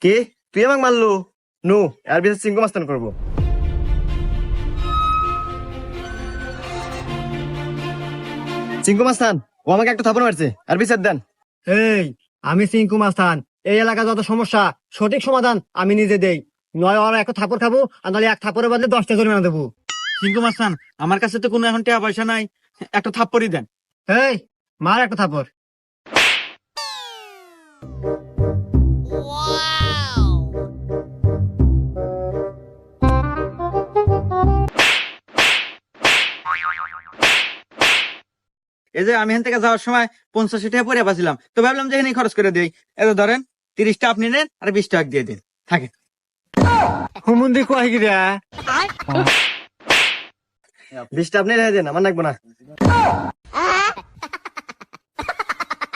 কে তুই আমাকে মারলো? নো, এর বিচার চিঙ্কু মাস্তান করবো। চিঙ্কু মাস্তান, ও আমাকে একটা থাপড় মারছে, আর বিচার দেন। এই, আমি সিংকু মাস্তান। এই এলাকা যত সমস্যা সঠিক সমাধান আমি নিজে দেই। নয় ওরা এক থাপড় খাবো, আর নাহলে এক থাপড়ের বদলে 10টা জরিমানা দেবো। সিংকু মাস্তান, আমার কাছে তো কোনো এখন টাকা পয়সা নাই, একটা থাপ্পড়ই দেন। এই, মার একটা থাপড়। এই যে আমি এখান থেকে যাওয়ার সময় 85 টাকা পরে পাচ্ছিলাম, তো ভাবলাম যে এখানে খরচ করে দিই। এত ধরেন 30টা আপনি নেন আর 20 টাকা দিয়ে দিন, থাকে। হুমুন্দি কয় গিরা? 20টা আপনি রেখে দেন, আমার লাগবে না।